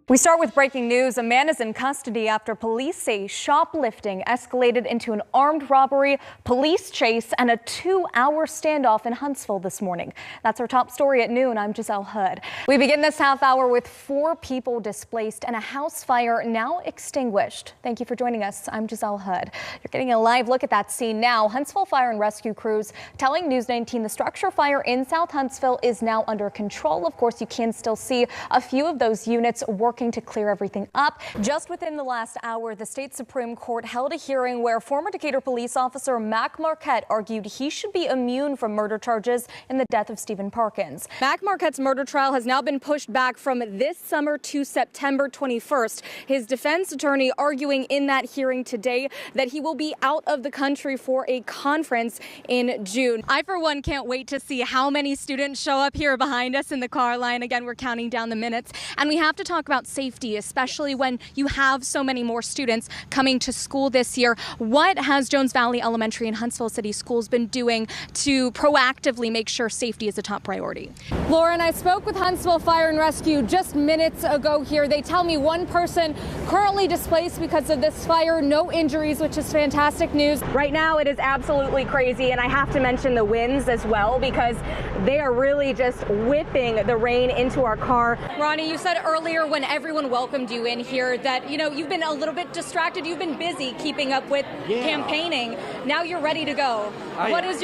We start with breaking news. A man is in custody after police say shoplifting escalated into an armed robbery, police chase, and a 2-hour standoff in Huntsville this morning. That's our top story at noon. I'm Giselle Hood. We begin this half hour with 4 people displaced and a house fire now extinguished. Thank you for joining us. I'm Giselle Hood. You're getting a live look at that scene now. Huntsville Fire and Rescue crews telling News 19 the structure fire in South Huntsville is now under control. Of course, you can still see a few of those units working to clear everything up. Just within the last hour, the state Supreme Court held a hearing where former Decatur police officer Mac Marquette argued he should be immune from murder charges in the death of Stephen Parkins. Mac Marquette's murder trial has now been pushed back from this summer to September 21st. His defense attorney arguing in that hearing today that he will be out of the country for a conference in June. I, for one, can't wait to see how many students show up here behind us in the car line. Again, we're counting down the minutes, and we have to talk about safety, especially when you have so many more students coming to school this year. What has Jones Valley Elementary and Huntsville City Schools been doing to proactively make sure safety is a top priority? Lauren, I spoke with Huntsville Fire and Rescue just minutes ago here. They tell me one person currently displaced because of this fire, no injuries, which is fantastic news. Right now it is absolutely crazy, and I have to mention the winds as well because they are really just whipping the rain into our car. Ronnie, you said earlier when everyone welcomed you in here that, you know, you've been a little bit distracted. You've been busy keeping up with campaigning. Now you're ready to go. What is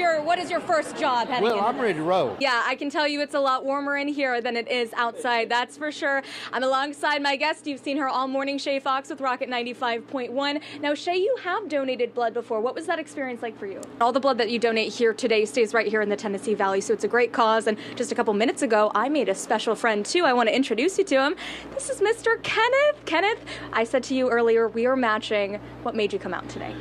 your first job heading in? Well, I'm ready to roll. Yeah, I can tell you it's a lot warmer in here than it is outside. That's for sure. I'm alongside my guest. You've seen her all morning, Shay Fox with Rocket 95.1. Now, Shay, you have donated blood before. What was that experience like for you? All the blood that you donate here today stays right here in the Tennessee Valley, so it's a great cause. And just a couple minutes ago, I made a special friend too. I want to introduce you to him. This is Mr. Kenneth. Kenneth, I said to you earlier, we are matching. What made you come out today?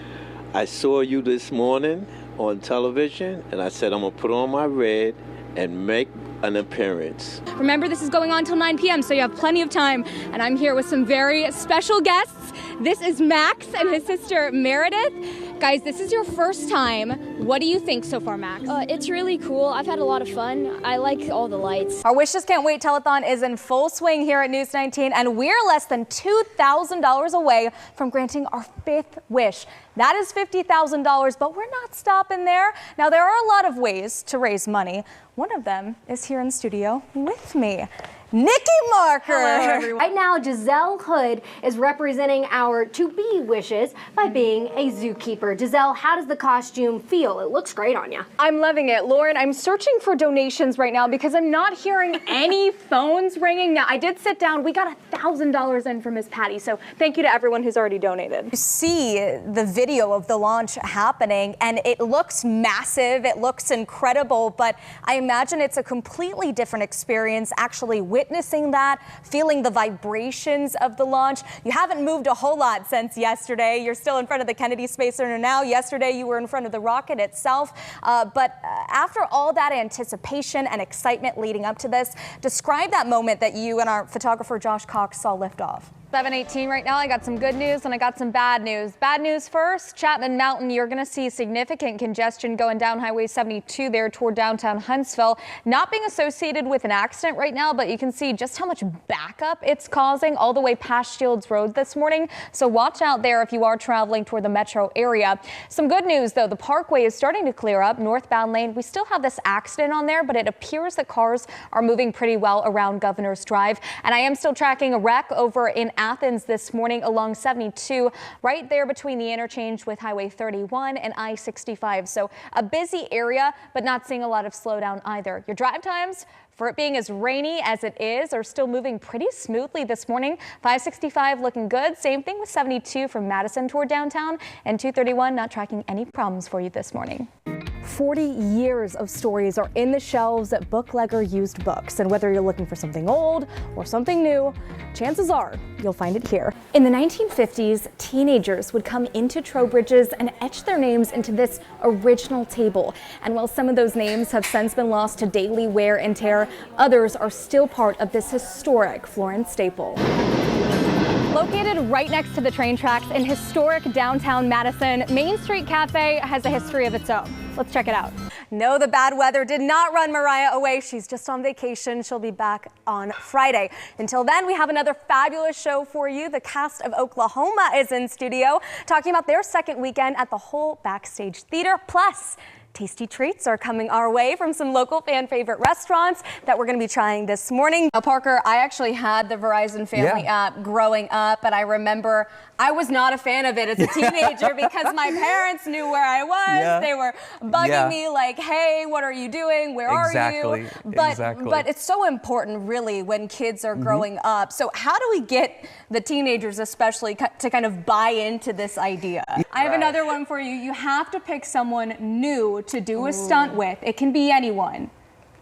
I saw you this morning on television, and I said I'm going to put on my red and make an appearance. Remember, this is going on till 9 p.m., so you have plenty of time. And I'm here with some very special guests. This is Max and his sister Meredith. Guys, this is your first time. What do you think so far, Max? It's really cool. I've had a lot of fun. I like all the lights. Our Wish Just Can't Wait telethon is in full swing here at News 19, and we're less than $2,000 away from granting our 5th wish. That is $50,000, but we're not stopping there. Now, there are a lot of ways to raise money. One of them is here in studio with me. Nikki Marker. Hello, everyone. Right now, Giselle Hood is representing our to-be wishes by being a zookeeper. Giselle, how does the costume feel? It looks great on you. I'm loving it. Lauren, I'm searching for donations right now because I'm not hearing any phones ringing. Now, I did sit down. We got $1,000 in from Miss Patty, so thank you to everyone who's already donated. You see the video of the launch happening, and it looks massive. It looks incredible, but I imagine it's a completely different experience actually witnessing that, feeling the vibrations of the launch. You haven't moved a whole lot since yesterday. You're still in front of the Kennedy Space Center now. Yesterday you were in front of the rocket itself. But after all that anticipation and excitement leading up to this, describe that moment that you and our photographer Josh Cox saw lift off. 7:18 right now. I got some good news and I got some bad news. Bad news first, Chapman Mountain, you're going to see significant congestion going down Highway 72 there toward downtown Huntsville. Not being associated with an accident right now, but you can see just how much backup it's causing all the way past Shields Road this morning. So watch out there if you are traveling toward the metro area. Some good news though, the Parkway is starting to clear up. Northbound lane, we still have this accident on there, but it appears that cars are moving pretty well around Governor's Drive. And I am still tracking a wreck over in Athens this morning along 72, right there between the interchange with Highway 31 and I-65. So a busy area, but not seeing a lot of slowdown either. Your drive times, for it being as rainy as it is, are still moving pretty smoothly this morning. 565 looking good. Same thing with 72 from Madison toward downtown, and 231 not tracking any problems for you this morning. 40 years of stories are in the shelves at Booklegger Used Books, and whether you're looking for something old or something new, chances are you'll find it here. In the 1950s, teenagers would come into Trowbridge's and etch their names into this original table. And while some of those names have since been lost to daily wear and tear, others are still part of this historic Florence staple. Located right next to the train tracks in historic downtown Madison, Main Street Cafe has a history of its own. Let's check it out. No, the bad weather did not run Mariah away. She's just on vacation. She'll be back on Friday. Until then, we have another fabulous show for you. The cast of Oklahoma is in studio talking about their second weekend at the Whole Backstage Theater. Plus, tasty treats are coming our way from some local fan favorite restaurants that we're going to be trying this morning. Now, Parker, I actually had the Verizon Family app growing up, but I remember I was not a fan of it as a teenager because my parents knew where I was. They were bugging me like, hey, what are you doing? Where are you? But it's so important, really, when kids are growing up. So how do we get the teenagers especially to kind of buy into this idea? I have another one for you. You have to pick someone new to do a stunt with. It can be anyone.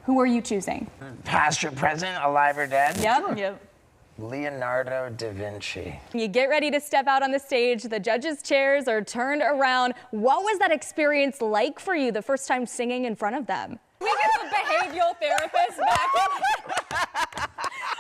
Who are you choosing? Past or present, alive or dead? Yep. Leonardo da Vinci. You get ready to step out on the stage. The judges' chairs are turned around. What was that experience like for you the first time singing in front of them? We get the behavioral therapist back.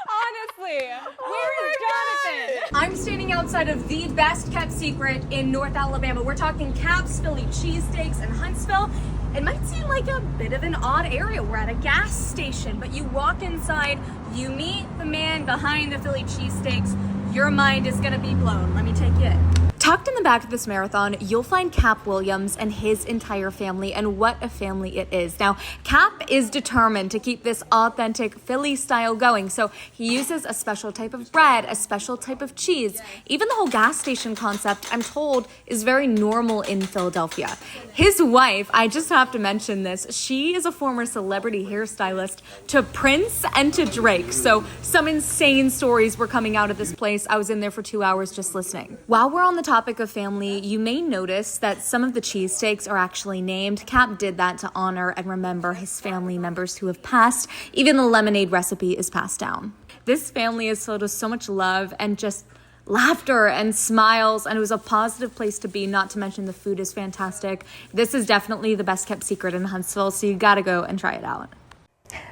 Honestly, where is Jonathan? I'm standing outside of the best kept secret in North Alabama. We're talking Cap's Philly cheesesteaks in Huntsville. It might seem like a bit of an odd area. We're at a gas station, but you walk inside, you meet the man behind the Philly cheesesteaks. Your mind is gonna be blown. Let me take you in. Tucked in the back of this marathon, you'll find Cap Williams and his entire family, and what a family it is. Now, Cap is determined to keep this authentic Philly style going, so he uses a special type of bread, a special type of cheese. Even the whole gas station concept, I'm told, is very normal in Philadelphia. His wife, I just have to mention this, she is a former celebrity hairstylist to Prince and to Drake, so some insane stories were coming out of this place. I was in there for 2 hours just listening. While we're on the topic of family, you may notice that some of the cheesesteaks are actually named. Cap did that to honor and remember his family members who have passed. Even the lemonade recipe is passed down. This family is filled with so much love and just laughter and smiles, and it was a positive place to be, not to mention the food is fantastic. This is definitely the best kept secret in Huntsville, so you gotta go and try it out.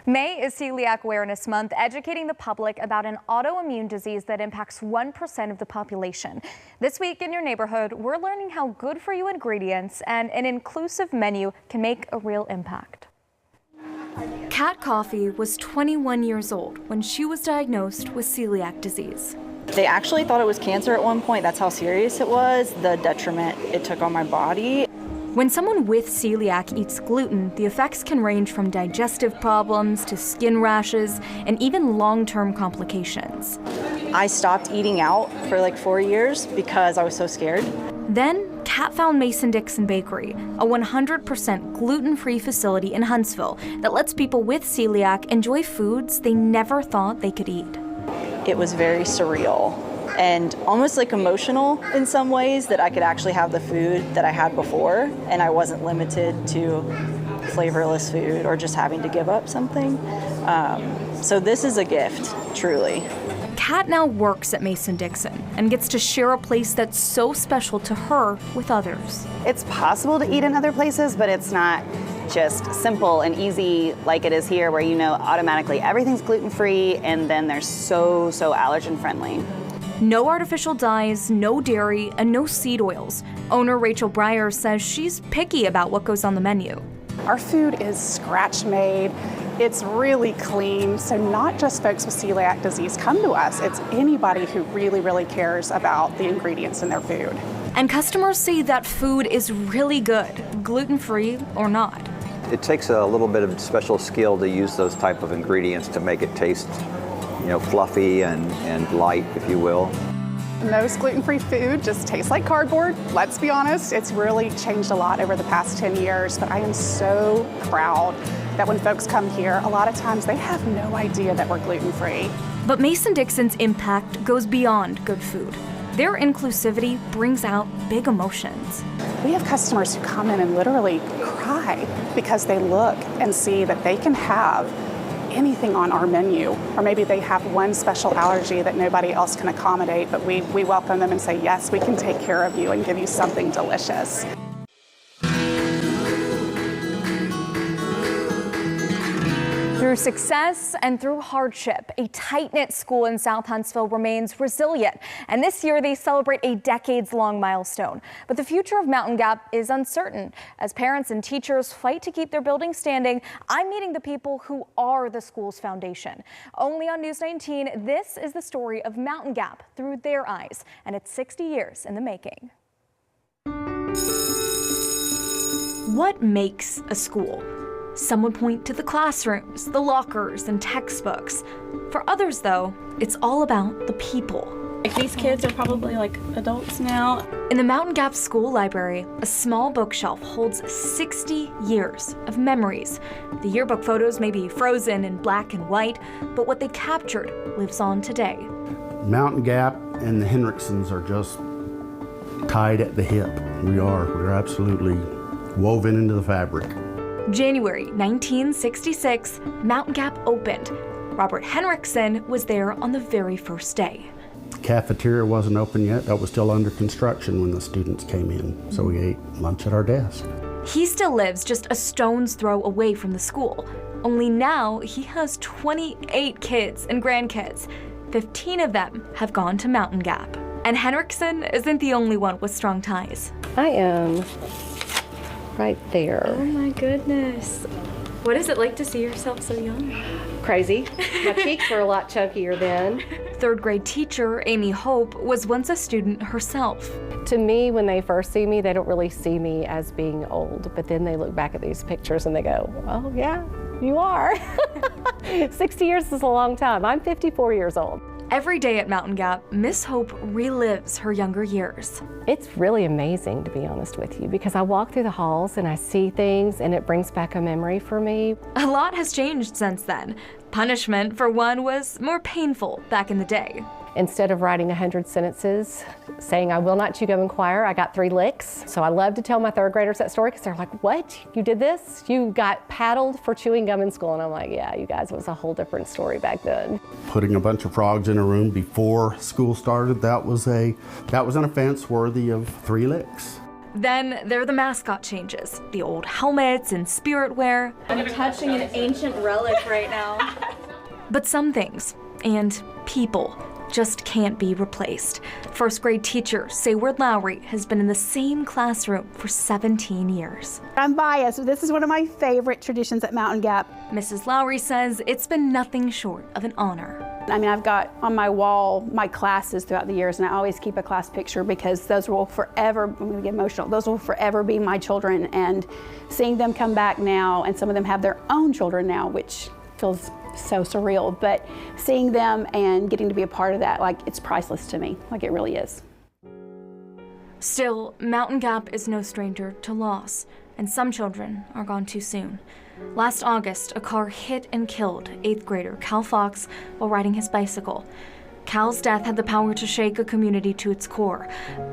May is Celiac Awareness Month, educating the public about an autoimmune disease that impacts 1% of the population. This week in your neighborhood, we're learning how good-for-you ingredients and an inclusive menu can make a real impact. Kat Coffey was 21 years old when she was diagnosed with celiac disease. They actually thought it was cancer at one point. That's how serious it was, the detriment it took on my body. When someone with celiac eats gluten, the effects can range from digestive problems to skin rashes and even long-term complications. I stopped eating out for like 4 years because I was so scared. Then, Kat found Mason-Dixon Bakery, a 100% gluten-free facility in Huntsville that lets people with celiac enjoy foods they never thought they could eat. It was very surreal and almost like emotional in some ways that I could actually have the food that I had before and I wasn't limited to flavorless food or just having to give up something. So this is a gift, truly. Kat now works at Mason-Dixon and gets to share a place that's so special to her with others. It's possible to eat in other places, but it's not just simple and easy like it is here, where you know automatically everything's gluten-free and then they're so allergen friendly. No artificial dyes, no dairy, and no seed oils. Owner Rachel Breyer says she's picky about what goes on the menu. Our food is scratch made. It's really clean. So not just folks with celiac disease come to us, it's anybody who really cares about the ingredients in their food. And customers say that food is really good, gluten-free or not. It takes a little bit of special skill to use those type of ingredients to make it taste, fluffy and light, if you will. Most gluten-free food just tastes like cardboard. Let's be honest, it's really changed a lot over the past 10 years, but I am so proud that when folks come here, a lot of times they have no idea that we're gluten-free. But Mason-Dixon's impact goes beyond good food. Their inclusivity brings out big emotions. We have customers who come in and literally cry because they look and see that they can have anything on our menu, or maybe they have one special allergy that nobody else can accommodate, but we welcome them and say, yes, we can take care of you and give you something delicious. Through success and through hardship, a tight-knit school in South Huntsville remains resilient. And this year they celebrate a decades-long milestone. But the future of Mountain Gap is uncertain. As parents and teachers fight to keep their building standing, I'm meeting the people who are the school's foundation. Only on News 19, this is the story of Mountain Gap through their eyes. And it's 60 years in the making. What makes a school? Some would point to the classrooms, the lockers, and textbooks. For others, though, it's all about the people. These kids are probably like adults now. In the Mountain Gap School Library, a small bookshelf holds 60 years of memories. The yearbook photos may be frozen in black and white, but what they captured lives on today. Mountain Gap and the Henriksons are just tied at the hip. We're absolutely woven into the fabric. January 1966, Mountain Gap opened. Robert Henriksen was there on the very first day. Cafeteria wasn't open yet. That was still under construction when the students came in. So we ate lunch at our desk. He still lives just a stone's throw away from the school. Only now he has 28 kids and grandkids. 15 of them have gone to Mountain Gap. And Henriksen isn't the only one with strong ties. I am right there. Oh my goodness. What is it like to see yourself so young? Crazy. My cheeks were a lot chunkier then. Third grade teacher Amy Hope was once a student herself. To me, when they first see me, they don't really see me as being old, but then they look back at these pictures and they go, oh yeah, you are. 60 years is a long time. I'm 54 years old. Every day at Mountain Gap, Miss Hope relives her younger years. It's really amazing, to be honest with you, because I walk through the halls and I see things and it brings back a memory for me. A lot has changed since then. Punishment, for one, was more painful back in the day. Instead of writing 100 sentences saying, I will not chew gum in choir, I got 3 licks. So I love to tell my third graders that story because they're like, what? You did this? You got paddled for chewing gum in school? And I'm like, yeah, you guys, it was a whole different story back then. Putting a bunch of frogs in a room before school started, that was an offense worthy of 3 licks. Then there are the mascot changes, the old helmets and spirit wear. I'm touching an ancient relic right now. But some things, and people, just can't be replaced. First grade teacher Sayward Lowry has been in the same classroom for 17 years. I'm biased. This is one of my favorite traditions at Mountain Gap. Mrs. Lowry says it's been nothing short of an honor. I mean, I've got on my wall my classes throughout the years, and I always keep a class picture because those will forever, I'm going to get emotional, those will forever be my children. And seeing them come back now, and some of them have their own children now, which feels so surreal, but seeing them and getting to be a part of that, like, it's priceless to me, like it really is. Still, Mountain Gap is no stranger to loss, and some children are gone too soon. Last August, a car hit and killed 8th grader Cal Fox while riding his bicycle. Cal's death had the power to shake a community to its core,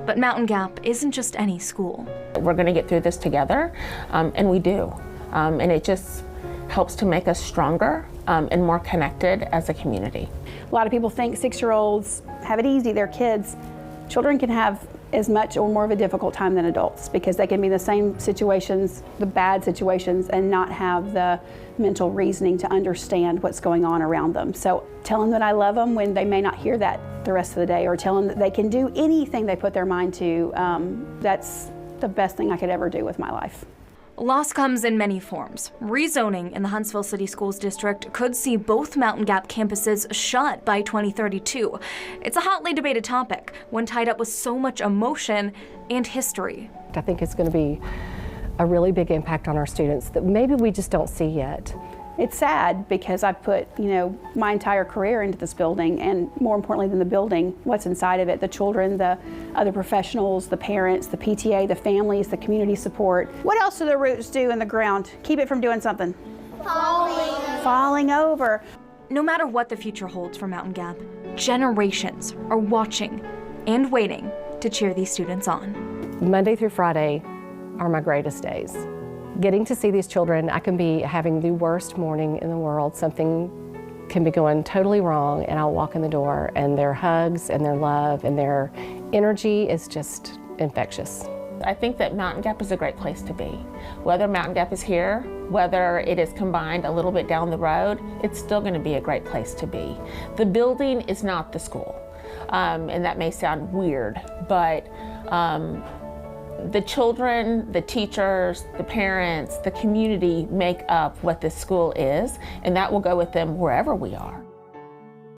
but Mountain Gap isn't just any school. We're going to get through this together, and we do, and it just helps to make us stronger and more connected as a community. A lot of people think 6-year-olds have it easy, they're kids. Children can have as much or more of a difficult time than adults because they can be in the same situations, the bad situations, and not have the mental reasoning to understand what's going on around them. So tell them that I love them when they may not hear that the rest of the day, or tell them that they can do anything they put their mind to. That's the best thing I could ever do with my life. Loss comes in many forms. Rezoning in the Huntsville City Schools District could see both Mountain Gap campuses shut by 2032. It's a hotly debated topic, one tied up with so much emotion and history. I think it's going to be a really big impact on our students that maybe we just don't see yet. It's sad because I put, my entire career into this building, and more importantly than the building, what's inside of it, the children, the other professionals, the parents, the PTA, the families, the community support. What else do the roots do in the ground? Keep it from doing something. Falling over. No matter what the future holds for Mountain Gap, generations are watching and waiting to cheer these students on. Monday through Friday are my greatest days. Getting to see these children, I can be having the worst morning in the world. Something can be going totally wrong, and I'll walk in the door, and their hugs and their love and their energy is just infectious. I think that Mountain Gap is a great place to be. Whether Mountain Gap is here, whether it is combined a little bit down the road, it's still going to be a great place to be. The building is not the school, and that may sound weird, but the children, the teachers, the parents, the community make up what this school is, and that will go with them wherever we are.